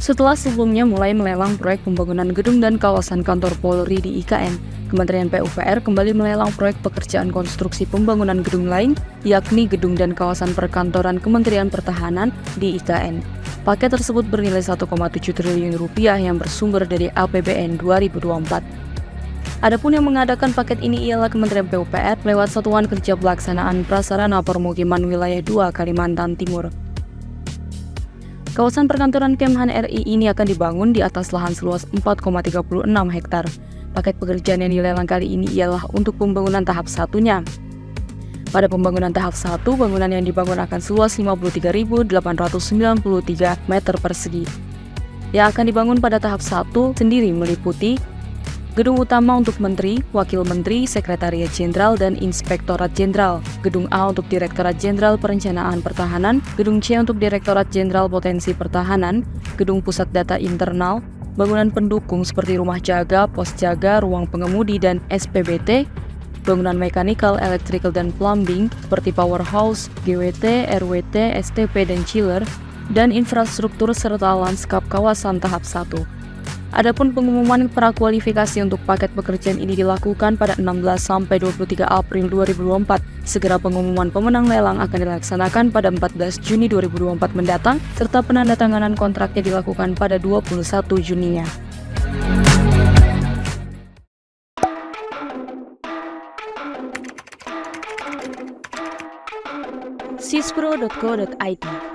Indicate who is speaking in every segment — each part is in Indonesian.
Speaker 1: Setelah sebelumnya mulai melelang proyek pembangunan gedung dan kawasan kantor Polri di IKN, Kementerian PUPR kembali melelang proyek pekerjaan konstruksi pembangunan gedung lain, yakni gedung dan kawasan perkantoran Kementerian Pertahanan di IKN. Paket tersebut bernilai 1,7 triliun rupiah yang bersumber dari APBN 2024. Adapun yang mengadakan paket ini ialah Kementerian PUPR lewat Satuan Kerja Pelaksanaan Prasarana Permukiman Wilayah 2 Kalimantan Timur. Kawasan perkantoran Kemhan RI ini akan dibangun di atas lahan seluas 4,36 hektar. Paket pekerjaan yang dilelang kali ini ialah untuk pembangunan tahap satunya. Pada pembangunan tahap 1, bangunan yang dibangun akan seluas 53.893 meter persegi. Yang akan dibangun pada tahap 1 sendiri meliputi gedung utama untuk Menteri, Wakil Menteri, Sekretariat Jenderal, dan Inspektorat Jenderal. Gedung A untuk Direktorat Jenderal Perencanaan Pertahanan, Gedung C untuk Direktorat Jenderal Potensi Pertahanan, Gedung Pusat Data Internal, bangunan pendukung seperti rumah jaga, pos jaga, ruang pengemudi, dan SPBT, bangunan mechanical, electrical, dan plumbing seperti powerhouse, GWT, RWT, STP, dan chiller, dan infrastruktur serta lanskap kawasan tahap 1. Adapun pengumuman prakualifikasi untuk paket pekerjaan ini dilakukan pada 16-23 April 2024. Segera pengumuman pemenang lelang akan dilaksanakan pada 14 Juni 2024 mendatang, serta penandatanganan kontraknya dilakukan pada 21 Juninya. sispro.co.id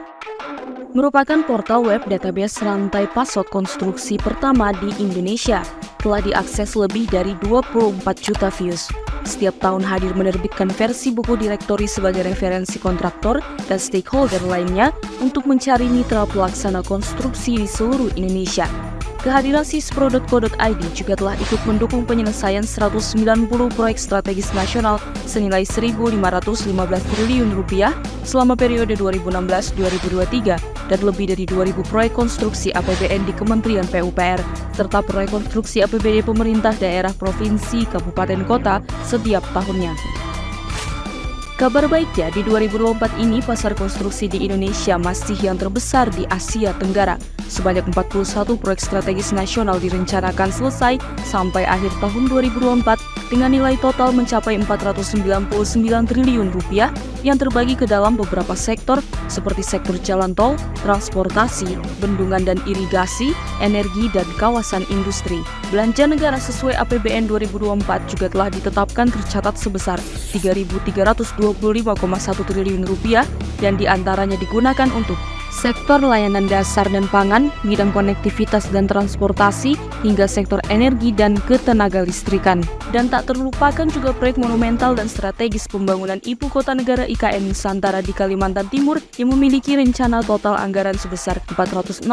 Speaker 1: merupakan portal web database rantai pasok konstruksi pertama di Indonesia. Telah diakses lebih dari 24 juta views. Setiap tahun hadir menerbitkan versi buku direktori sebagai referensi kontraktor dan stakeholder lainnya untuk mencari mitra pelaksana konstruksi di seluruh Indonesia. Kehadiran sispro.co.id juga telah ikut mendukung penyelesaian 190 proyek strategis nasional senilai 1.515 triliun rupiah selama periode 2016-2023 dan lebih dari 2.000 proyek konstruksi APBN di Kementerian PUPR serta proyek konstruksi APBD pemerintah daerah, provinsi, kabupaten, kota setiap tahunnya. Kabar baiknya, di 2024 ini pasar konstruksi di Indonesia masih yang terbesar di Asia Tenggara. Sebanyak 41 proyek strategis nasional direncanakan selesai sampai akhir tahun 2024 dengan nilai total mencapai 499 triliun rupiah yang terbagi ke dalam beberapa sektor seperti sektor jalan tol, transportasi, bendungan dan irigasi, energi, dan kawasan industri. Belanja negara sesuai APBN 2024 juga telah ditetapkan tercatat sebesar 3.325,1 triliun rupiah dan diantaranya digunakan untuk sektor layanan dasar dan pangan, bidang konektivitas dan transportasi, hingga sektor energi dan ketenaga listrikan. Dan tak terlupakan juga proyek monumental dan strategis pembangunan Ibu Kota Negara IKN Nusantara di Kalimantan Timur yang memiliki rencana total anggaran sebesar 466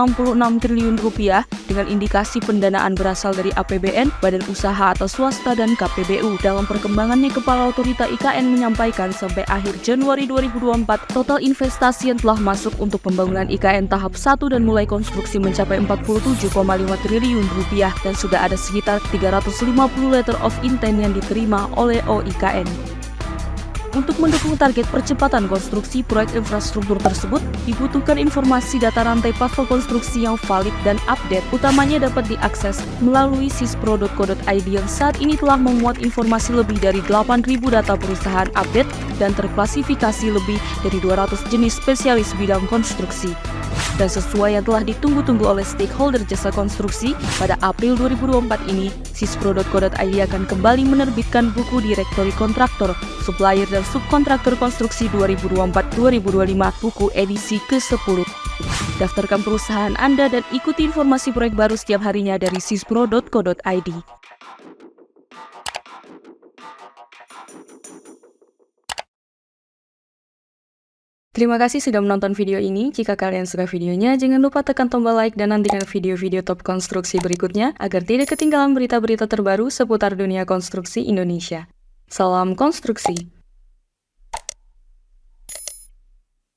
Speaker 1: triliun rupiah dengan indikasi pendanaan berasal dari APBN, badan usaha atau swasta, dan KPBU. Dalam perkembangannya, Kepala Otorita IKN menyampaikan sampai akhir Januari 2024, total investasi yang telah masuk untuk pembangunan IKN tahap 1 dan mulai konstruksi mencapai 47,5 triliun rupiah dan sudah ada sekitar 350 letter of intent yang diterima oleh OIKN. Untuk mendukung target percepatan konstruksi proyek infrastruktur tersebut, dibutuhkan informasi data rantai pasok konstruksi yang valid dan update, utamanya dapat diakses melalui sispro.co.id yang saat ini telah memuat informasi lebih dari 8.000 data perusahaan update dan terklasifikasi lebih dari 200 jenis spesialis bidang konstruksi. Dan sesuai yang telah ditunggu-tunggu oleh stakeholder jasa konstruksi, pada April 2024 ini, sispro.co.id akan kembali menerbitkan buku direktori kontraktor, supplier, dan subkontraktor konstruksi 2024-2025, buku edisi ke-10. Daftarkan perusahaan Anda dan ikuti informasi proyek baru setiap harinya dari sispro.co.id. Terima kasih sudah menonton video ini. Jika kalian suka videonya, jangan lupa tekan tombol like dan nantikan video-video top konstruksi berikutnya agar tidak ketinggalan berita-berita terbaru seputar dunia konstruksi Indonesia. Salam konstruksi!